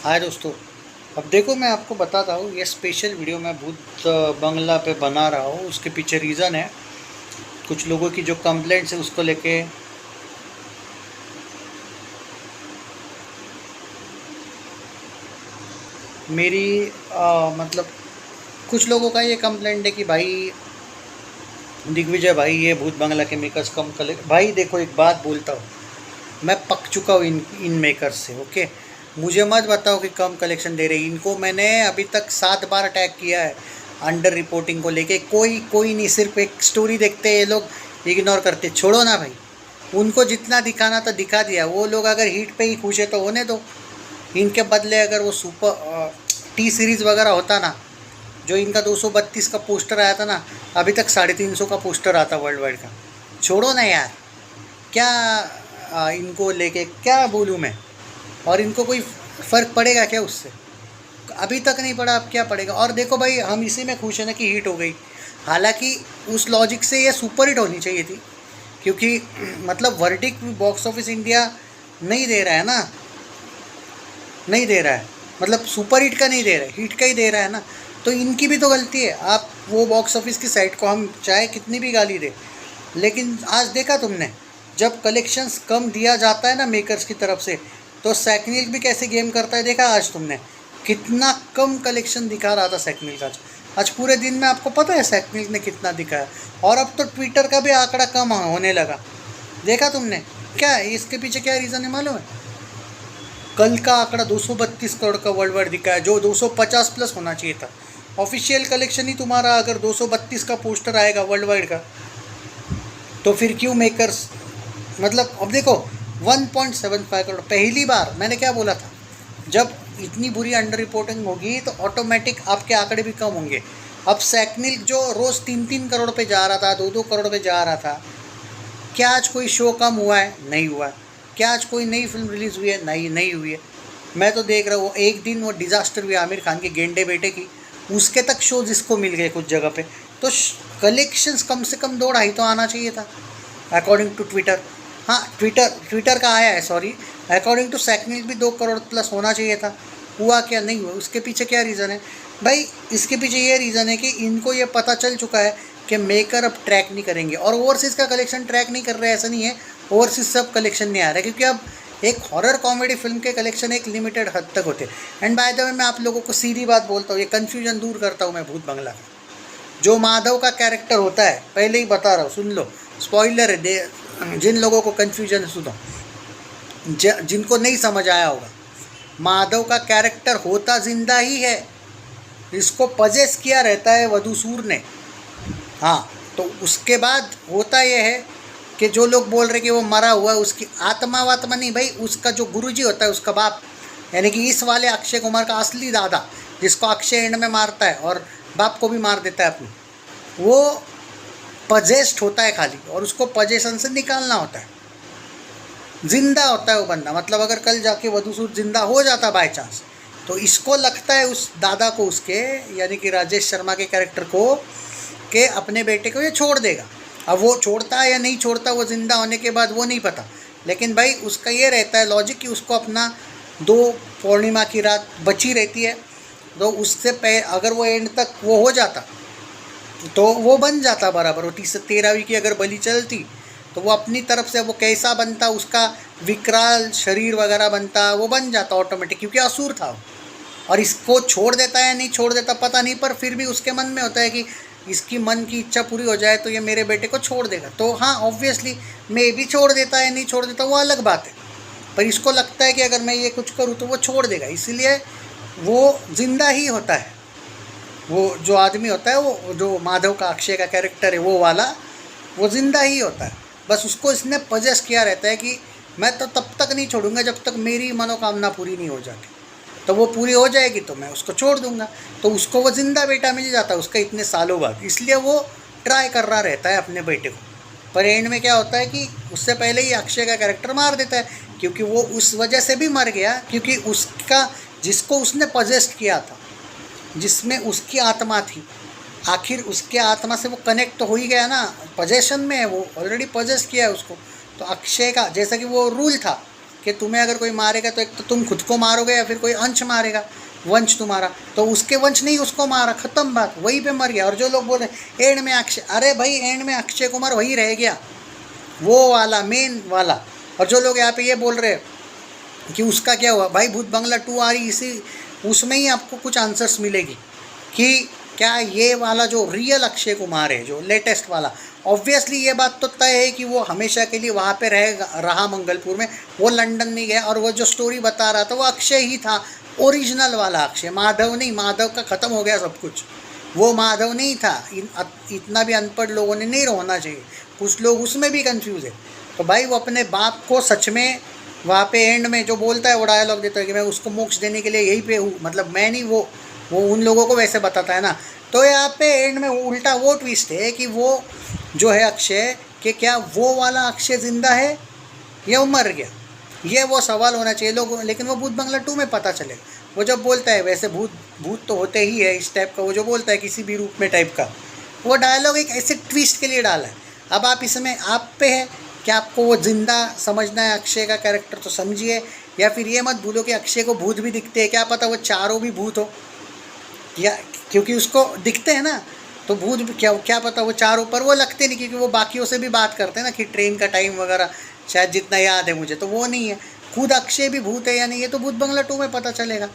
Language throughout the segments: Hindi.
हाय दोस्तों। अब देखो, मैं आपको बताता हूँ, ये स्पेशल वीडियो मैं भूत बंगला पे बना रहा हूँ। उसके पीछे रीज़न है, कुछ लोगों की जो कंप्लेंट्स है उसको लेके। मेरी मतलब कुछ लोगों का ये कंप्लेंट है कि भाई दिग्विजय भाई, ये भूत बंगला के मेकर्स कम कले। भाई देखो, एक बात बोलता हूँ, मैं पक चुका हूँ इन मेकर्स से। ओके, मुझे मत बताओ कि कम कलेक्शन दे रहे। इनको मैंने अभी तक 7 बार अटैक किया है अंडर रिपोर्टिंग को लेके। कोई कोई नहीं, सिर्फ एक स्टोरी देखते हैं ये लोग, इग्नोर करते। छोड़ो ना भाई, उनको जितना दिखाना था दिखा दिया। वो लोग अगर हीट पे ही खुश है तो होने दो। इनके बदले अगर वो सुपर टी सीरीज़ वगैरह होता ना, जो इनका 232 का पोस्टर आया था ना, अभी तक 350 का पोस्टर आता वर्ल्ड वाइड का। छोड़ो ना यार, क्या इनको लेके क्या बोलूँ मैं। और इनको कोई फ़र्क पड़ेगा क्या उससे? अभी तक नहीं पड़ा, अब क्या पड़ेगा। और देखो भाई, हम इसी में खुश हैं ना कि हिट हो गई। हालांकि उस लॉजिक से ये सुपर हिट होनी चाहिए थी, क्योंकि मतलब वर्डिक्ट बॉक्स ऑफिस इंडिया नहीं दे रहा है ना, नहीं दे रहा है। मतलब सुपर हिट का नहीं दे रहा है, हिट का ही दे रहा है ना। तो इनकी भी तो गलती है। आप वो बॉक्स ऑफिस की साइट को हम चाहे कितनी भी गाली दे, लेकिन आज देखा तुमने, जब कलेक्शंस कम दिया जाता है ना मेकर्स की तरफ से, तो सैकनिल भी कैसे गेम करता है देखा आज तुमने। कितना कम कलेक्शन दिखा रहा था सैकनिल का। आज पूरे दिन में आपको पता है सैकनिल ने कितना दिखाया। और अब तो ट्विटर का भी आंकड़ा कम होने लगा, देखा तुमने। क्या है इसके पीछे, क्या रीज़न है मालूम है? कल का आंकड़ा 232 करोड़ का वर्ल्ड वाइड दिखा है, जो 250 प्लस होना चाहिए था। ऑफिशियल कलेक्शन ही तुम्हारा अगर 232 का पोस्टर आएगा वर्ल्ड वाइड का, तो फिर क्यों मेकर्स। मतलब अब देखो, 1.75 करोड़। पहली बार मैंने क्या बोला था, जब इतनी बुरी अंडर रिपोर्टिंग होगी तो ऑटोमेटिक आपके आंकड़े भी कम होंगे। अब सैकनिल जो रोज़ 3-3 करोड़ पे जा रहा था, 2-2 करोड़ पे जा रहा था, क्या आज कोई शो कम हुआ है? नहीं हुआ है। क्या आज कोई नई फिल्म रिलीज़ हुई है? नहीं, नहीं हुई है। मैं तो देख रहा हूँ, एक दिन वो डिज़ास्टर हुई आमिर खान के गेंडे बेटे की, उसके तक शोज इसको मिल गए कुछ जगह पे। तो कलेक्शंस कम से कम 2-2.5 तो आना चाहिए था अकॉर्डिंग टू ट्विटर। हाँ, ट्विटर ट्विटर का आया है, सॉरी। अकॉर्डिंग टू सैकनिल भी 2 करोड़ प्लस होना चाहिए था। हुआ क्या? नहीं हुआ। उसके पीछे क्या रीज़न है भाई? इसके पीछे ये रीज़न है कि इनको ये पता चल चुका है कि मेकर अब ट्रैक नहीं करेंगे, और ओवरसीज़ का कलेक्शन ट्रैक नहीं कर रहे हैं, ऐसा नहीं है। ओवरसीज़ सब कलेक्शन नहीं आ रहा है, क्योंकि अब एक हॉरर कॉमेडी फिल्म के कलेक्शन एक लिमिटेड हद तक होते हैं। एंड बाय द वे, मैं आप लोगों को सीधी बात बोलता हूँ, ये कन्फ्यूजन दूर करता हूँ मैं भूत बंगला का। जो माधव का कैरेक्टर होता है, पहले ही बता रहा हूँ, सुन लो, स्पॉइलर है, जिन लोगों को कन्फ्यूजन है सुनो, जिनको नहीं समझ आया होगा। माधव का कैरेक्टर होता जिंदा ही है, इसको पजेस किया रहता है वधूसुर ने। हाँ, तो उसके बाद होता यह है कि जो लोग बोल रहे कि वो मरा हुआ है, उसकी आत्मा वात्मा नहीं भाई, उसका जो गुरुजी होता है, उसका बाप, यानी कि इस वाले अक्षय कुमार का असली दादा, जिसको अक्षय एंड में मारता है और बाप को भी मार देता है अपने, वो पजेस्ड होता है खाली, और उसको पजेशन से निकालना होता है। जिंदा होता है वो बंदा। मतलब अगर कल जाके वधूसुर जिंदा हो जाता बाय चांस, तो इसको लगता है उस दादा को, उसके यानी कि राजेश शर्मा के कैरेक्टर को, कि अपने बेटे को ये छोड़ देगा। अब वो छोड़ता है या नहीं छोड़ता, वो ज़िंदा होने के बाद वो नहीं पता। लेकिन भाई उसका ये रहता है लॉजिक कि उसको अपना 2 पूर्णिमा की रात बची रहती है, तो उससे अगर वो एंड तक वो हो जाता, तो वो बन जाता बराबर। वो 13वीं की अगर बलि चलती, तो वो अपनी तरफ से वो कैसा बनता, उसका विकराल शरीर वगैरह बनता, वो बन जाता ऑटोमेटिक, क्योंकि असुर था वो। और इसको छोड़ देता है या नहीं छोड़ देता पता नहीं, पर फिर भी उसके मन में होता है कि इसकी मन की इच्छा पूरी हो जाए तो ये मेरे बेटे को छोड़ देगा। तो हाँ, ऑब्वियसली मे भी छोड़ देता है, नहीं छोड़ देता वो अलग बात है, पर इसको लगता है कि अगर मैं ये कुछ करूँ तो वो छोड़ देगा, इसलिए वो ज़िंदा ही होता है। वो जो आदमी होता है, वो जो माधव का अक्षय का कैरेक्टर है वो वाला, वो ज़िंदा ही होता है। बस उसको इसने पजेस किया रहता है कि मैं तो तब तक नहीं छोड़ूंगा जब तक मेरी मनोकामना पूरी नहीं हो जाती। तो वो पूरी हो जाएगी तो मैं उसको छोड़ दूंगा। तो उसको वो ज़िंदा बेटा मिल जाता है उसका इतने सालों बाद, इसलिए वो ट्राई कर रहा रहता है अपने बेटे को। पर एंड में क्या होता है कि उससे पहले ही अक्षय का कैरेक्टर मार देता है, क्योंकि वो उस वजह से भी मर गया, क्योंकि उसका, जिसको उसने पजेस्ट किया था, जिसमें उसकी आत्मा थी, आखिर उसके आत्मा से वो कनेक्ट तो हो ही गया ना, पजेशन में है वो, ऑलरेडी पजेस्ट किया है उसको। तो अक्षय का, जैसा कि वो रूल था कि तुम्हें अगर कोई मारेगा तो एक तो तुम खुद को मारोगे या फिर कोई अंश मारेगा, वंश तुम्हारा, तो उसके वंश नहीं उसको मारा, खत्म बात, वहीं पे मर गया। और जो लोग बोल रहे एंड में अक्षय, अरे भाई एंड में अक्षय कुमार वही रह गया, वो वाला मेन वाला। और जो लोग यहाँ पे ये बोल रहे हैं कि उसका क्या हुआ, भाई भूत बंगला 2 आ रही, इसी उसमें ही आपको कुछ आंसर्स मिलेगी कि क्या ये वाला जो रियल अक्षय कुमार है, जो लेटेस्ट वाला, ऑब्वियसली ये बात तो तय है कि वो हमेशा के लिए वहाँ पे रहा मंगलपुर में, वो लंदन नहीं गया। और वो जो स्टोरी बता रहा था वो अक्षय ही था, ओरिजिनल वाला अक्षय, माधव नहीं। माधव का ख़त्म हो गया सब कुछ, वो माधव नहीं था। इतना भी अनपढ़ लोगों ने नहीं होना चाहिए, कुछ लोग उसमें भी कंफ्यूज है। तो भाई वो अपने बाप को सच में वहाँ पे एंड में जो बोलता है, वो डायलॉग देता है कि मैं उसको मोक्ष देने के लिए यहीं पे हूँ, मतलब मैं नहीं, वो उन लोगों को वैसे बताता है ना। तो यहाँ पे एंड में उल्टा वो ट्विस्ट है कि वो जो है अक्षय, कि क्या वो वाला अक्षय ज़िंदा है या वो मर गया, ये वो सवाल होना चाहिए लोगों। लेकिन वो भूत बंगला 2 में पता चलेगा। वो जब बोलता है, वैसे भूत तो होते ही है इस टाइप का, वो जो बोलता है किसी भी रूप में टाइप का, वो डायलॉग एक ऐसे ट्विस्ट के लिए डाला है। अब आप इसमें आप पे है कि आपको वो जिंदा समझना है अक्षय का कैरेक्टर तो समझिए, या फिर ये मत भूलो कि अक्षय को भूत भी दिखते हैं, क्या पता वो चारों भी भूत हो, या क्योंकि उसको दिखते हैं ना, तो भूत क्या पता वो चारों, पर वो लगते नहीं क्योंकि वो बाकियों से भी बात करते हैं ना कि ट्रेन का टाइम वगैरह, शायद जितना याद है मुझे, तो वो नहीं है। खुद अक्षय भी भूत है या नहीं, ये तो भूत बंगला 2 में पता चलेगा।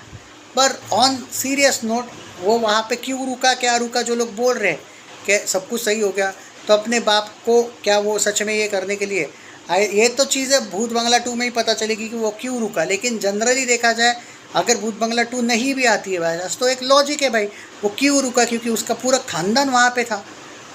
पर ऑन सीरियस नोट, वो वहाँ पे क्यों रुका, क्या रुका, जो लोग बोल रहे हैं कि सब कुछ सही हो गया, तो अपने बाप को क्या वो सच में ये करने के लिए ये तो चीज़ें भूत बंगला 2 में ही पता चलेगी कि वो क्यों रुका। लेकिन जनरली देखा जाए, अगर भूत बंगला 2 नहीं भी आती है भाई, तो एक लॉजिक है भाई, वो क्यों रुका, क्योंकि उसका पूरा खानदान वहाँ पे था,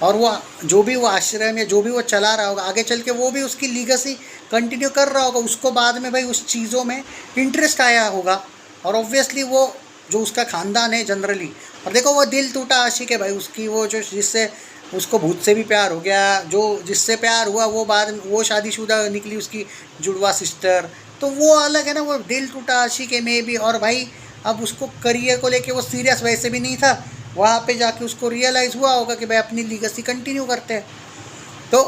और वो जो भी वो आश्रम या जो भी वो चला रहा होगा, आगे चल के वो भी उसकी लीगेसी कंटिन्यू कर रहा होगा, उसको बाद में भाई उस चीज़ों में इंटरेस्ट आया होगा। और ऑब्वियसली वो जो उसका खानदान है जनरली, और देखो वो दिल टूटा आशिक है भाई, उसकी वो जो जिससे उसको भूत से भी प्यार हो गया, जो जिससे प्यार हुआ वो बाद में वो शादीशुदा निकली उसकी जुड़वा सिस्टर, तो वो अलग है ना, वो दिल टूटा आशिक है में भी। और भाई अब उसको करियर को लेके वो सीरियस वैसे भी नहीं था, वहाँ पे जाके उसको रियलाइज़ हुआ होगा कि भाई अपनी लीगेसी कंटिन्यू करते हैं। तो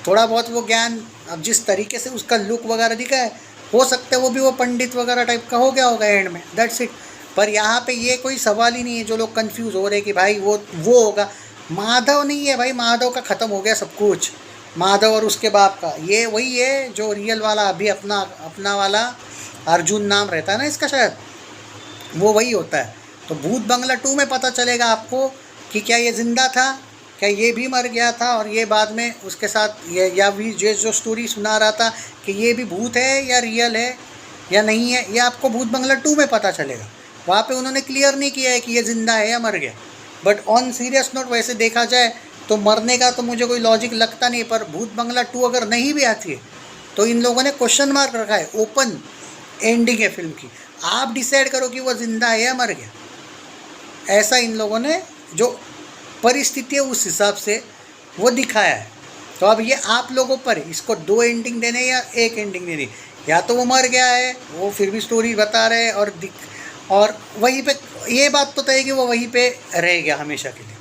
थोड़ा बहुत वो ज्ञान, अब जिस तरीके से उसका लुक वगैरह दिखा है, हो सकता है वो भी वो पंडित वगैरह टाइप का हो गया होगा एंड में, दैट्स इट। पर यहाँ पे ये कोई सवाल ही नहीं है, जो लोग कंफ्यूज हो रहे हैं कि भाई वो होगा, माधव नहीं है भाई, माधव का ख़त्म हो गया सब कुछ, माधव और उसके बाप का, ये वही है जो रियल वाला अभी अपना वाला अर्जुन नाम रहता है ना इसका, शायद वो वही होता है। तो भूत बंगला 2 में पता चलेगा आपको कि क्या ये ज़िंदा था, क्या ये भी मर गया था, और ये बाद में उसके साथ या भी जो स्टोरी सुना रहा था कि ये भी भूत है या रियल है या नहीं है, ये आपको भूत बंगला 2 में पता चलेगा। वहाँ पे उन्होंने क्लियर नहीं किया है कि ये ज़िंदा है या मर गया। बट ऑन सीरियस नोट, वैसे देखा जाए तो मरने का तो मुझे कोई लॉजिक लगता नहीं, पर भूत बंगला 2 अगर नहीं भी आती है तो इन लोगों ने क्वेश्चन मार्क रखा है, ओपन एंडिंग है फिल्म की, आप डिसाइड करो कि वो ज़िंदा है या मर गया। ऐसा इन लोगों ने जो परिस्थिति है उस हिसाब से वो दिखाया है। तो अब ये आप लोगों पर है, इसको 2 एंडिंग देने या 1 एंडिंग देनी। या तो वो मर गया है, वो फिर भी स्टोरी बता रहे हैं, और वहीं पे ये बात तो तय है कि वो वहीं पे रह गया हमेशा के लिए।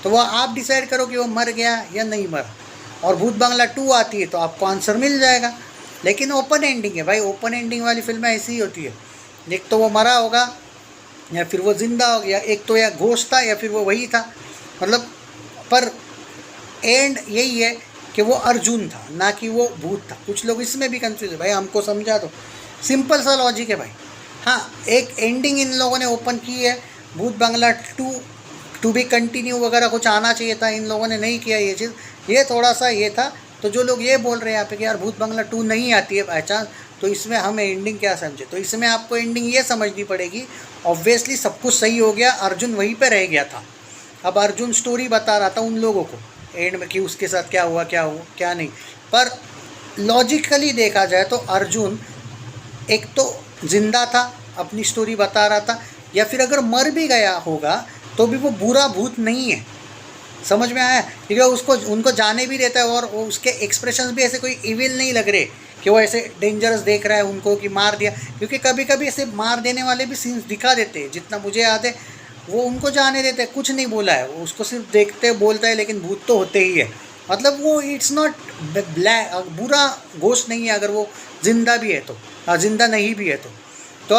तो वो आप डिसाइड करो कि वो मर गया या नहीं मरा, और भूत बंगला 2 आती है तो आपको आंसर मिल जाएगा। लेकिन ओपन एंडिंग है भाई, ओपन एंडिंग वाली फिल्में ऐसी ही होती है, एक तो वो मरा होगा या फिर वो ज़िंदा हो गया, एक तो या घोस्ट था या फिर वो वही था, मतलब पर एंड यही है कि वो अर्जुन था, ना कि वो भूत था। कुछ लोग इसमें भी कंफ्यूज है, भाई हमको समझा दो, सिंपल सा लॉजिक है भाई। हाँ, एक एंडिंग इन लोगों ने ओपन की है, भूत बंगला 2 टू बी कंटिन्यू वगैरह कुछ आना चाहिए था, इन लोगों ने नहीं किया ये चीज़, ये थोड़ा सा ये था। तो जो लोग ये बोल रहे हैं यहाँ पे कि यार भूत बंगला 2 नहीं आती है बाई चांस, तो इसमें हम एंडिंग क्या समझे, तो इसमें आपको एंडिंग ये समझनी पड़ेगी, ऑब्वियसली सब कुछ सही हो गया, अर्जुन वहीं पे रह गया था। अब अर्जुन स्टोरी बता रहा था उन लोगों को एंड में कि उसके साथ क्या हुआ क्या नहीं। पर लॉजिकली देखा जाए तो अर्जुन एक तो ज़िंदा था, अपनी स्टोरी बता रहा था, या फिर अगर मर भी गया होगा तो भी वो बुरा भूत नहीं है, समझ में आया, क्योंकि उसको उनको जाने भी देता है, और उसके एक्सप्रेशंस भी ऐसे कोई इविल नहीं लग रहे कि वो ऐसे डेंजरस देख रहा है उनको कि मार दिया, क्योंकि कभी कभी ऐसे मार देने वाले भी सीन्स दिखा देते हैं, जितना मुझे याद है वो उनको जाने देते हैं, कुछ नहीं बोला है, वो उसको सिर्फ देखते बोलता है, लेकिन भूत तो होते ही है। मतलब वो इट्स नॉट ब्लैक, बुरा घोस्ट नहीं है अगर वो जिंदा भी है तो, जिंदा नहीं भी है तो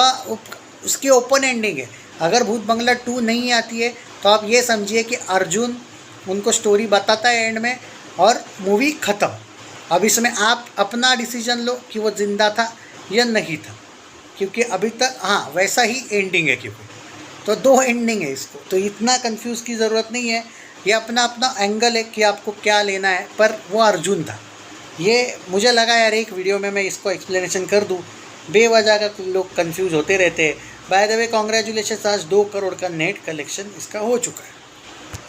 उसकी ओपन एंडिंग है। अगर भूत बंगला 2 नहीं आती है तो आप ये समझिए कि अर्जुन उनको स्टोरी बताता है एंड में और मूवी ख़त्म। अब इसमें आप अपना डिसीजन लो कि वो ज़िंदा था या नहीं था, क्योंकि अभी तक हाँ वैसा ही एंडिंग है, क्योंकि तो 2 एंडिंग है इसको, तो इतना कंफ्यूज की ज़रूरत नहीं है। ये अपना अपना एंगल है कि आपको क्या लेना है, पर वो अर्जुन था। ये मुझे लगा यार एक वीडियो में मैं इसको एक्सप्लेनेशन कर दूँ, बेवजह का लोग कंफ्यूज होते रहते हैं। बाय द वे कॉन्ग्रेचुलेशन, आज 2 करोड़ का नेट कलेक्शन इसका हो चुका है।